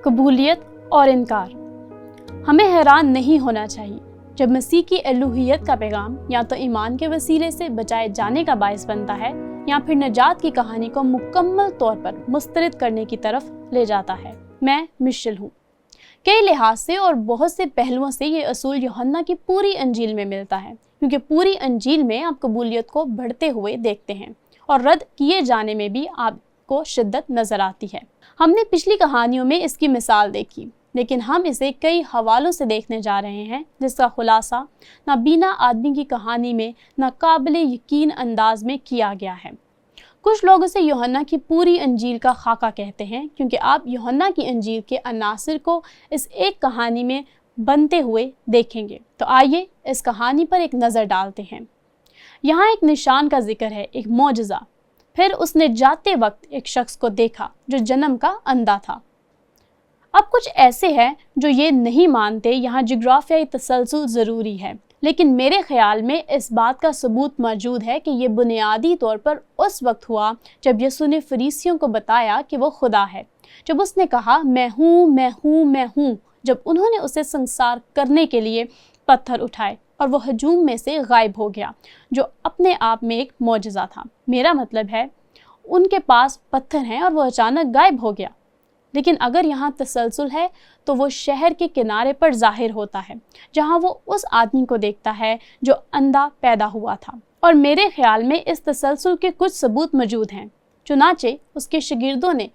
قبولیت اور انکار۔ ہمیں حیران نہیں ہونا چاہیے جب مسیح کی الوہیت کا پیغام یا تو ایمان کے وسیلے سے بچائے جانے کا باعث بنتا ہے یا پھر نجات کی کہانی کو مکمل طور پر مسترد کرنے کی طرف لے جاتا ہے۔ میں مشل ہوں۔ کئی لحاظ سے اور بہت سے پہلوؤں سے یہ اصول یوحنا کی پوری انجیل میں ملتا ہے، کیونکہ پوری انجیل میں آپ قبولیت کو بڑھتے ہوئے دیکھتے ہیں اور رد کیے جانے میں بھی آپ کو شدت نظر آتی ہے۔ ہم نے پچھلی کہانیوں میں اس کی مثال دیکھی، لیکن ہم اسے کئی حوالوں سے دیکھنے جا رہے ہیں، جس کا خلاصہ نابینا آدمی کی کہانی میں ناقابل یقین انداز میں کیا گیا ہے۔ کچھ لوگ اسے یوحنا کی پوری انجیل کا خاکہ کہتے ہیں، کیونکہ آپ یوحنا کی انجیل کے عناصر کو اس ایک کہانی میں بنتے ہوئے دیکھیں گے۔ تو آئیے اس کہانی پر ایک نظر ڈالتے ہیں۔ یہاں ایک نشان کا ذکر ہے، ایک معجزہ۔ پھر اس نے جاتے وقت ایک شخص کو دیکھا جو جنم کا اندھا تھا۔ اب کچھ ایسے ہیں جو یہ نہیں مانتے یہاں جغرافیائی تسلسل ضروری ہے، لیکن میرے خیال میں اس بات کا ثبوت موجود ہے کہ یہ بنیادی طور پر اس وقت ہوا جب یسوع نے فریسیوں کو بتایا کہ وہ خدا ہے۔ جب اس نے کہا میں ہوں میں ہوں میں ہوں، جب انہوں نے اسے سنسار کرنے کے لیے پتھر اٹھائے اور وہ ہجوم میں سے غائب ہو گیا، جو اپنے آپ میں ایک معجزہ تھا۔ میرا مطلب ہے ان کے پاس پتھر ہیں اور وہ اچانک غائب ہو گیا۔ لیکن اگر یہاں تسلسل ہے تو وہ شہر کے کنارے پر ظاہر ہوتا ہے، جہاں وہ اس آدمی کو دیکھتا ہے جو اندھا پیدا ہوا تھا، اور میرے خیال میں اس تسلسل کے کچھ ثبوت موجود ہیں۔ چنانچہ اس کے شاگردوں نے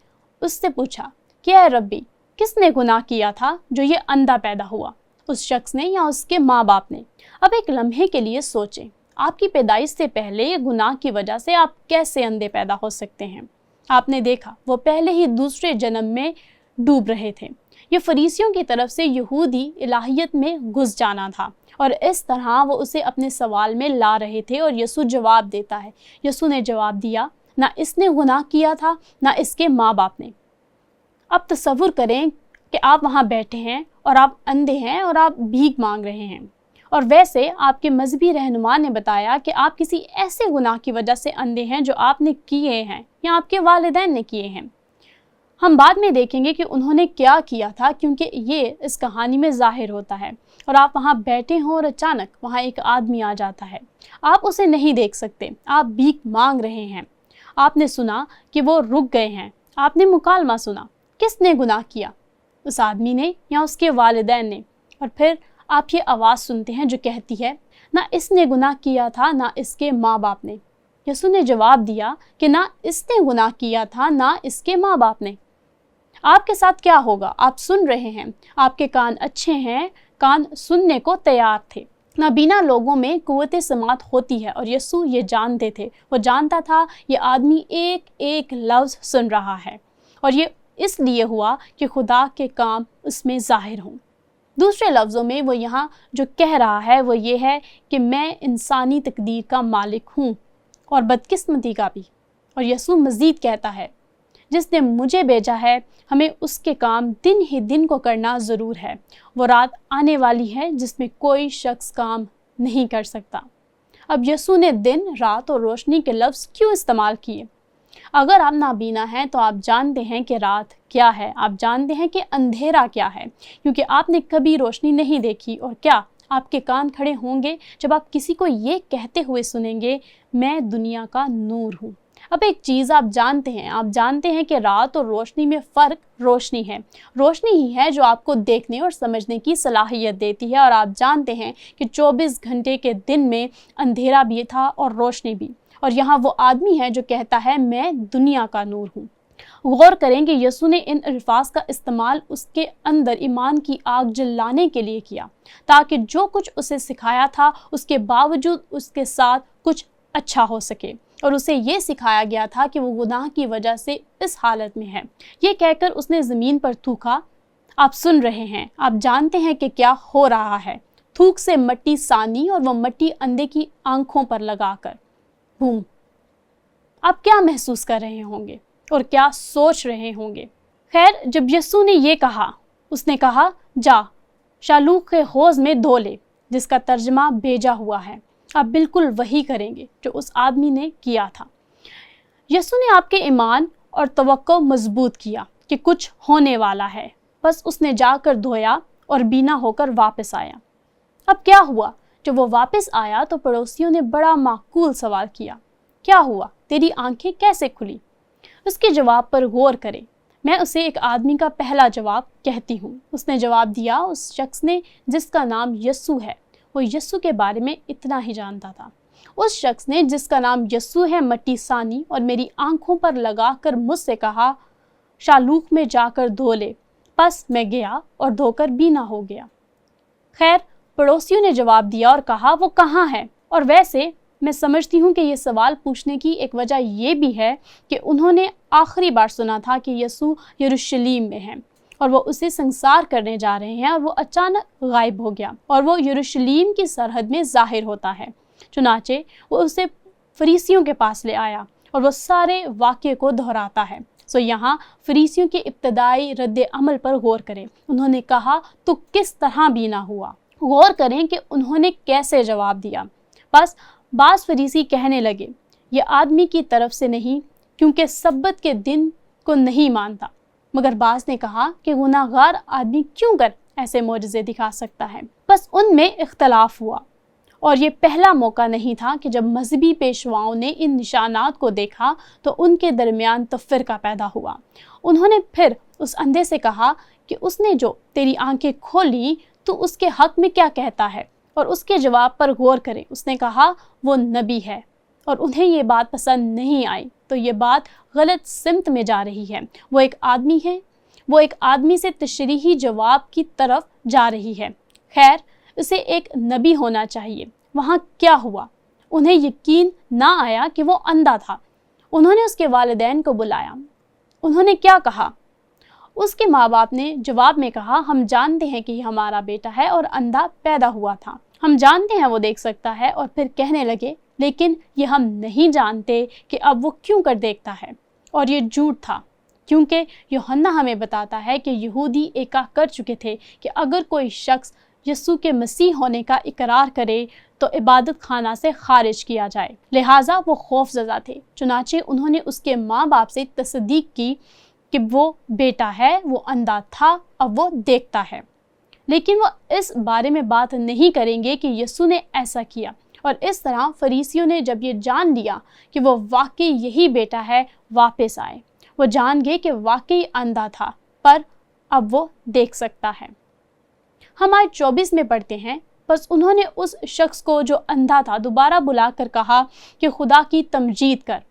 اس سے پوچھا کہ اے ربی، کس نے گناہ کیا تھا جو یہ اندھا پیدا ہوا، اس شخص نے یا اس کے ماں باپ نے؟ اب ایک لمحے کے لیے سوچیں، آپ کی پیدائش سے پہلے یہ گناہ کی وجہ سے آپ کیسے اندھے پیدا ہو سکتے ہیں؟ آپ نے دیکھا وہ پہلے ہی دوسرے جنم میں ڈوب رہے تھے۔ یہ فریسیوں کی طرف سے یہودی الہیت میں گھس جانا تھا، اور اس طرح وہ اسے اپنے سوال میں لا رہے تھے، اور یسوع جواب دیتا ہے۔ یسوع نے جواب دیا، نہ اس نے گناہ کیا تھا نہ اس کے ماں باپ نے۔ اب تصور کریں کہ آپ وہاں بیٹھے ہیں اور آپ اندھے ہیں اور آپ بھیک مانگ رہے ہیں، اور ویسے آپ کے مذہبی رہنما نے بتایا کہ آپ کسی ایسے گناہ کی وجہ سے اندھے ہیں جو آپ نے کیے ہیں یا آپ کے والدین نے کیے ہیں۔ ہم بعد میں دیکھیں گے کہ انہوں نے کیا کیا تھا، کیونکہ یہ اس کہانی میں ظاہر ہوتا ہے، اور آپ وہاں بیٹھے ہوں اور اچانک وہاں ایک آدمی آ جاتا ہے۔ آپ اسے نہیں دیکھ سکتے، آپ بھیک مانگ رہے ہیں۔ آپ نے سنا کہ وہ رک گئے ہیں۔ آپ نے مکالمہ سنا، کس نے گناہ کیا، اس آدمی نے یا اس کے والدین نے؟ اور پھر آپ یہ آواز سنتے ہیں جو کہتی ہے، نہ اس نے گناہ کیا تھا نہ اس کے ماں باپ نے۔ یسوع نے جواب دیا کہ نہ اس نے گناہ کیا تھا نہ اس کے ماں باپ نے۔ آپ کے ساتھ کیا ہوگا؟ آپ سن رہے ہیں، آپ کے کان اچھے ہیں، کان سننے کو تیار تھے۔ نابینا لوگوں میں قوت سماعت ہوتی ہے، اور یسوع یہ جانتے تھے۔ وہ جانتا تھا یہ آدمی ایک ایک لفظ سن رہا ہے، اور یہ اس لیے ہوا کہ خدا کے کام اس میں ظاہر ہوں۔ دوسرے لفظوں میں وہ یہاں جو کہہ رہا ہے وہ یہ ہے کہ میں انسانی تقدیر کا مالک ہوں، اور بدقسمتی کا بھی۔ اور یسوع مزید کہتا ہے، جس نے مجھے بھیجا ہے ہمیں اس کے کام دن ہی دن کو کرنا ضرور ہے۔ وہ رات آنے والی ہے جس میں کوئی شخص کام نہیں کر سکتا۔ اب یسوع نے دن، رات اور روشنی کے لفظ کیوں استعمال کیے؟ اگر آپ نابینا ہیں تو آپ جانتے ہیں کہ رات کیا ہے، آپ جانتے ہیں کہ اندھیرا کیا ہے، کیونکہ آپ نے کبھی روشنی نہیں دیکھی۔ اور کیا آپ کے کان کھڑے ہوں گے جب آپ کسی کو یہ کہتے ہوئے سنیں گے، میں دنیا کا نور ہوں؟ اب ایک چیز آپ جانتے ہیں کہ رات اور روشنی میں فرق روشنی ہے۔ روشنی ہی ہے جو آپ کو دیکھنے اور سمجھنے کی صلاحیت دیتی ہے، اور آپ جانتے ہیں کہ 24 گھنٹے کے دن میں اندھیرا بھی تھا اور روشنی بھی۔ اور یہاں وہ آدمی ہے جو کہتا ہے میں دنیا کا نور ہوں۔ غور کریں کہ یسوع نے ان الفاظ کا استعمال اس کے اندر ایمان کی آگ جلانے کے لیے کیا، تاکہ جو کچھ اسے سکھایا تھا اس کے باوجود اس کے ساتھ کچھ اچھا ہو سکے۔ اور اسے یہ سکھایا گیا تھا کہ وہ گناہ کی وجہ سے اس حالت میں ہے۔ یہ کہہ کر اس نے زمین پر تھوکا۔ آپ سن رہے ہیں، آپ جانتے ہیں کہ کیا ہو رہا ہے۔ تھوک سے مٹی سانی، اور وہ مٹی اندھے کی آنکھوں پر لگا کر بوم۔ آپ کیا محسوس کر رہے ہوں گے اور کیا سوچ رہے ہوں گے؟ خیر، جب یسوع نے یہ کہا، اس نے کہا جا شالوق کے حوض میں دھو لے، جس کا ترجمہ بھیجا ہوا ہے۔ آپ بالکل وہی کریں گے جو اس آدمی نے کیا تھا۔ یسوع نے آپ کے ایمان اور توقع مضبوط کیا کہ کچھ ہونے والا ہے، बस उसने जाकर धोया और बीना होकर वापस आया। अब क्या हुआ? जब वो वापस आया तो पड़ोसियों ने बड़ा माकूल सवाल किया, क्या हुआ, तेरी आंखें कैसे खुली? उसके जवाब पर गौर करें। मैं उसे एक आदमी का पहला जवाब कहती हूँ। उसने जवाब दिया, उस शख्स ने जिसका नाम यस्सु है, वो यस्सु के बारे में इतना ही जानता था। उस शख्स ने जिसका नाम यस्सु है मट्टी सानी और मेरी आंखों पर लगाकर मुझसे कहा, शालूक में जाकर धो ले। बस मैं गया और धोकर बीना हो गया। खैर, पड़ोसियों ने जवाब दिया और कहा, वो कहाँ है? और वैसे मैं समझती हूँ कि ये सवाल पूछने की एक वजह ये भी है कि उन्होंने आखिरी बार सुना था कि यीशु यरूशलेम में है और वो उसे संसार करने जा रहे हैं, और वो अचानक गायब हो गया और वो यरूशलेम की सरहद में जाहिर होता है। चुनाचे वो उसे फरीसियों के पास ले आया और वो सारे वाक़ये को दोहराता है। सो यहाँ फरीसियों के इब्तदाई रद्द अमल पर गौर करें। उन्होंने कहा, तो किस तरह बीना हुआ? गौर करें कि उन्होंने कैसे जवाब दिया। बस बाज़ फरीसी कहने लगे, ये आदमी की तरफ से नहीं, क्योंकि सब्बत के दिन को नहीं मानता। मगर बाज़ ने कहा कि गुनाहगार आदमी क्यों कर ऐसे मोजज़े दिखा सकता है। बस उनमें इख्तलाफ हुआ, और ये पहला मौका नहीं था कि जब मजहबी पेशवाओं ने इन निशानात को देखा तो उनके दरमियान तफरका पैदा हुआ। उन्होंने फिर उस अंधे से कहा कि उसने जो तेरी आंखें खोली, तो उसके हक में क्या कहता है? और उसके जवाब पर गौर करें। उसने कहा, वो नबी है, और उन्हें ये बात पसंद नहीं आई। तो ये बात गलत सिमत में जा रही है। वो एक आदमी है, वो एक आदमी से तशरीही जवाब की तरफ जा रही है। खैर, उसे एक नबी होना चाहिए। वहाँ क्या हुआ? उन्हें यकीन ना आया कि वो अंधा था। उन्होंने उसके वालिदैन को बुलाया। उन्होंने क्या कहा? उसके माँ बाप ने जवाब में कहा, हम जानते हैं कि हमारा बेटा है और अंधा पैदा हुआ था। हम जानते हैं वो देख सकता है। और फिर कहने लगे, लेकिन ये हम नहीं जानते कि अब वो क्यों कर देखता है। और ये झूठ था, क्योंकि यूहन्ना हमें बताता है कि यहूदी एका कर चुके थे कि अगर कोई शख्स यीशु के मसीह होने का इकरार करे तो इबादत खाना से खारिज किया जाए। लिहाजा वो खौफज़दा थे। चुनाचे उन्होंने उसके माँ बाप से तस्दीक की कि वो बेटा है, वो अंधा था, अब वो देखता है। लेकिन वो इस बारे में बात नहीं करेंगे कि यीशु ने ऐसा किया। और इस तरह फरीसियों ने जब ये जान लिया कि वो वाकई यही बेटा है, वापस आए। वो जान गए कि वाकई अंधा था, पर अब वो देख सकता है। हम आज 24 में पढ़ते हैं, बस उन्होंने उस शख्स को जो अंधा था दोबारा बुलाकर कहा कि खुदा की तमजीद कर।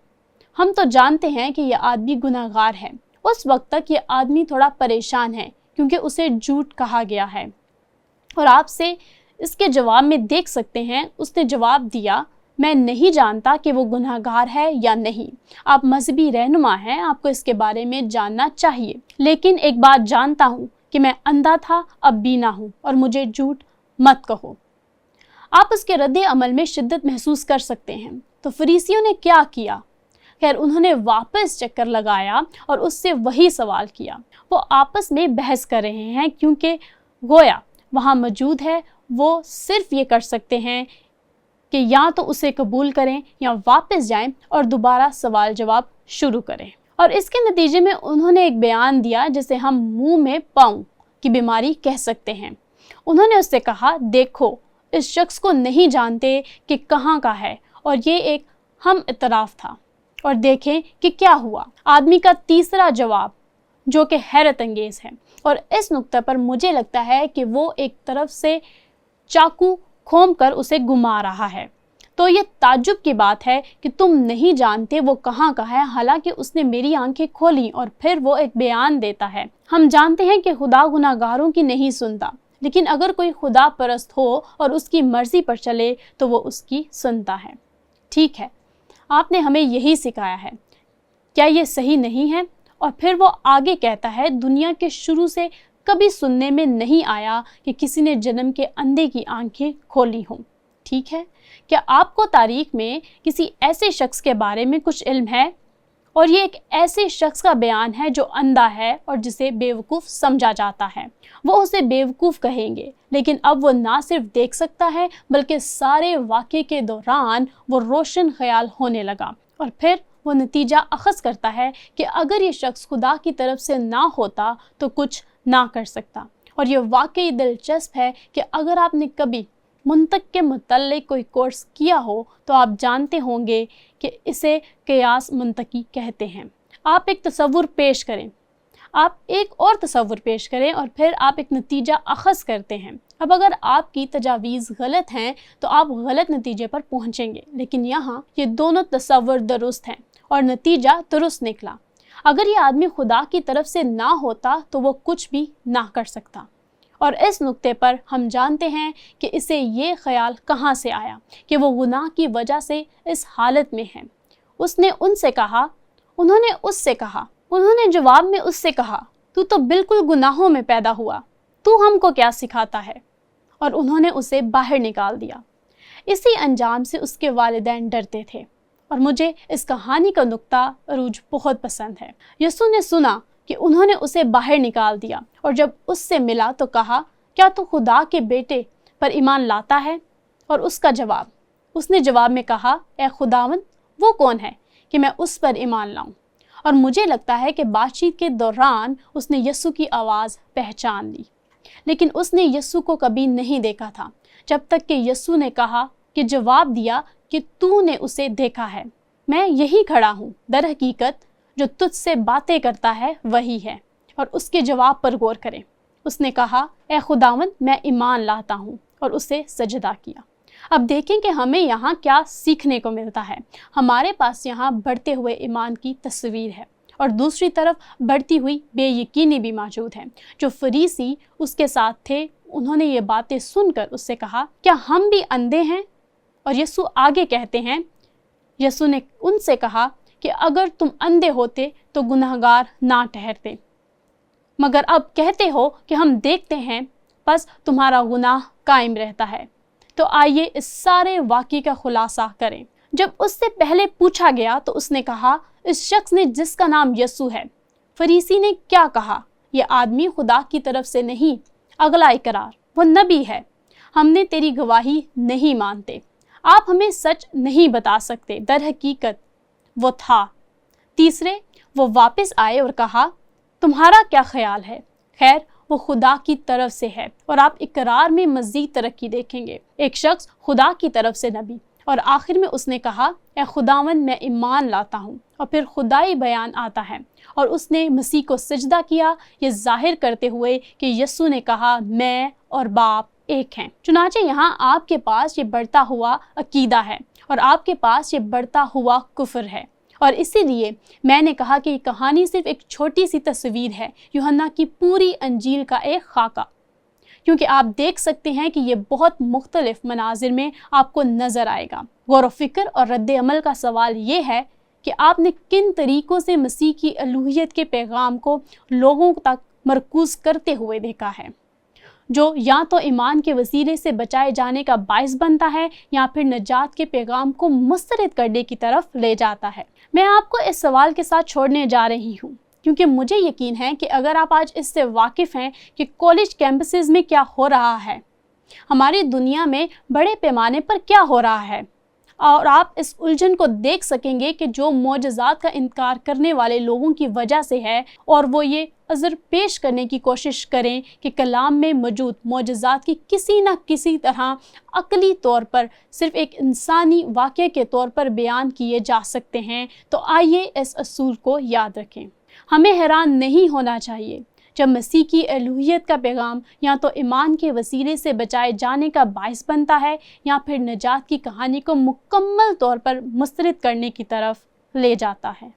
हम तो जानते हैं कि यह आदमी गुनाहगार है। उस वक्त तक ये आदमी थोड़ा परेशान है, क्योंकि उसे झूठ कहा गया है। और आपसे इसके जवाब में देख सकते हैं, उसने जवाब दिया, मैं नहीं जानता कि वो गुनाहगार है या नहीं। आप मजहबी रहनुमा हैं, आपको इसके बारे में जानना चाहिए। लेकिन एक बात जानता हूँ कि मैं अंधा था, अब बीना हूँ, और मुझे झूठ मत कहो। आप उसके रद्द अमल में शिद्दत महसूस कर सकते हैं। तो फरीसियों ने क्या किया? खैर, उन्होंने वापस चक्कर लगाया और उससे वही सवाल किया। वो आपस में बहस कर रहे हैं, क्योंकि गोया वहाँ मौजूद है। वो सिर्फ ये कर सकते हैं कि या तो उसे कबूल करें या वापस जाएं और दोबारा सवाल जवाब शुरू करें। और इसके नतीजे में उन्होंने एक बयान दिया जिसे हम मुंह में पाँव की बीमारी कह सकते हैं। उन्होंने उससे कहा, देखो, इस शख्स को नहीं जानते कि कहाँ का है, और ये एक हम इतराफ़ था। और देखें कि क्या हुआ। आदमी का तीसरा जवाब जो कि हैरत अंगेज़ है, और इस नुक्ते पर मुझे लगता है कि वो एक तरफ से चाकू खोम कर उसे घुमा रहा है। तो ये ताज्जुब की बात है कि तुम नहीं जानते वो कहाँ का है, हालांकि उसने मेरी आंखें खोली। और फिर वो एक बयान देता है, हम जानते हैं कि खुदा गुनाहगारों की नहीं सुनता, लेकिन अगर कोई खुदा परस्त हो और उसकी मर्जी पर चले तो वो उसकी सुनता है। ठीक है, आपने हमें यही सिखाया है, क्या ये सही नहीं है? और फिर वो आगे कहता है, दुनिया के शुरू से कभी सुनने में नहीं आया कि किसी ने जन्म के अंधे की आंखें खोली हों। ठीक है, क्या आपको तारीख में किसी ऐसे शख्स के बारे में कुछ इल्म है? और ये एक ऐसे शख्स का बयान है जो अंधा है और जिसे बेवकूफ़ समझा जाता है। वो उसे बेवकूफ़ कहेंगे, लेकिन अब वो ना सिर्फ देख सकता है बल्कि सारे वाक़े के दौरान वो रोशन ख्याल होने लगा। और फिर वो नतीजा अखज़ करता है कि अगर ये शख्स खुदा की तरफ से ना होता तो कुछ ना कर सकता। और ये वाकई दिलचस्प है कि अगर आपने कभी मुंतक के मुतल्लिक कोई कोर्स किया हो तो आप जानते होंगे कि इसे क़ियास मुंतकी कहते हैं। आप एक तसव्वुर पेश करें, आप एक और तसव्वुर पेश करें और फिर आप एक नतीजा अख़ज़ करते हैं। अब अगर आपकी तजावीज़ गलत हैं तो आप गलत नतीजे पर पहुंचेंगे, लेकिन यहाँ ये दोनों तसव्वुर दुरुस्त हैं और नतीजा दुरुस्त निकला। अगर ये आदमी खुदा की तरफ से ना होता तो वो कुछ भी ना कर सकता। और इस नुक्ते पर हम जानते हैं कि इसे ये ख्याल कहाँ से आया कि वो गुनाह की वजह से इस हालत में है। उन्होंने जवाब में उससे कहा, तू तो बिल्कुल गुनाहों में पैदा हुआ, तू हमको क्या सिखाता है? और उन्होंने उसे बाहर निकाल दिया। इसी अंजाम से उसके वालिदैन डरते थे। और मुझे इस कहानी का नुक्ता अरूज बहुत पसंद है। यीशु ने सुना कि उन्होंने उसे बाहर निकाल दिया और जब उससे मिला तो कहा, क्या तू खुदा के बेटे पर ईमान लाता है? और उसने जवाब में कहा, ए खुदावंद, वो कौन है कि मैं उस पर ईमान लाऊं? और मुझे लगता है कि बातचीत के दौरान उसने यीशु की आवाज़ पहचान ली, लेकिन उसने यीशु को कभी नहीं देखा था, जब तक कि यीशु ने कहा कि जवाब दिया कि तूने उसे देखा है, मैं यही खड़ा हूँ, दर हकीकत जो तुझसे बातें करता है वही है। और उसके जवाब पर गौर करें। उसने कहा, ए खुदावंद, मैं ईमान लाता हूँ, और उसे सजदा किया। अब देखें कि हमें यहाँ क्या सीखने को मिलता है। हमारे पास यहाँ बढ़ते हुए ईमान की तस्वीर है और दूसरी तरफ बढ़ती हुई बेयकीनी भी मौजूद है। जो फरीसी उसके साथ थे, उन्होंने ये बातें सुनकर उससे कहा, क्या हम भी अंधे हैं? और यीशु आगे कहते हैं, यीशु ने उनसे कहा कि अगर तुम अंधे होते तो गुनहगार ना ठहरते, मगर अब कहते हो कि हम देखते हैं, बस तुम्हारा गुनाह कायम रहता है। तो आइए इस सारे वाक़े का खुलासा करें। जब उससे पहले पूछा गया तो उसने कहा, इस शख्स ने जिसका नाम यीशु है। फरीसी ने क्या कहा? यह आदमी खुदा की तरफ से नहीं, अगला इकरार, वो नबी है। हमने तेरी गवाही नहीं मानते, आप हमें सच नहीं बता सकते। दर हकीकत वो था। तीसरे, वो वापस आए और कहा, तुम्हारा क्या ख्याल है? खैर, वो खुदा की तरफ से है। और आप इकरार में मज़ीद तरक्की देखेंगे। एक शख्स खुदा की तरफ से नबी, और आखिर में उसने कहा, ए खुदावंद, मैं ईमान लाता हूँ। और फिर खुदाई बयान आता है और उसने मसीह को सजदा किया, ये जाहिर करते हुए कि यीशु ने कहा, मैं और बाप एक हैं। चुनाचे यहाँ आपके पास ये बढ़ता हुआ अकीदा है और आपके पास ये बढ़ता हुआ कुफ्र है। और इसीलिए मैंने कहा कि ये कहानी सिर्फ एक छोटी सी तस्वीर है यूहन्ना की पूरी अंजील का एक खाका, क्योंकि आप देख सकते हैं कि ये बहुत मुख्तलिफ मनाजिर में आपको नज़र आएगा। गौर व फिक्र और रद्द अमल का सवाल ये है कि आपने किन तरीक़ों से मसीह की अलूहियत के पैगाम को लोगों तक मरकूज़ करते हुए देखा है, जो या तो ईमान के वसीले से बचाए जाने का बाइस बनता है या फिर नजात के पैगाम को मुस्तरद करने की तरफ ले जाता है। मैं आपको इस सवाल के साथ छोड़ने जा रही हूँ, क्योंकि मुझे यकीन है कि अगर आप आज इससे वाकिफ़ हैं कि कॉलेज कैंपसेस में क्या हो रहा है, हमारी दुनिया में बड़े पैमाने पर क्या हो रहा है, और आप इस उलझन को देख सकेंगे कि जो मोजज़ात का इनकार करने वाले लोगों की वजह से है, और वो ये अज़र पेश करने की कोशिश करें कि कलाम में मौजूद मोजज़ात की किसी न किसी तरह अक़ली तौर पर सिर्फ़ एक इंसानी वाक़े के तौर पर बयान किए जा सकते हैं। तो आइए इस असूल को याद रखें। हमें हैरान नहीं होना चाहिए जब मसीह की अलूहियत का पैगाम या तो ईमान के वसीले से बचाए जाने का बाइस बनता है या फिर नजात की कहानी को मुकम्मल तौर पर मुस्तरद करने की तरफ ले जाता है।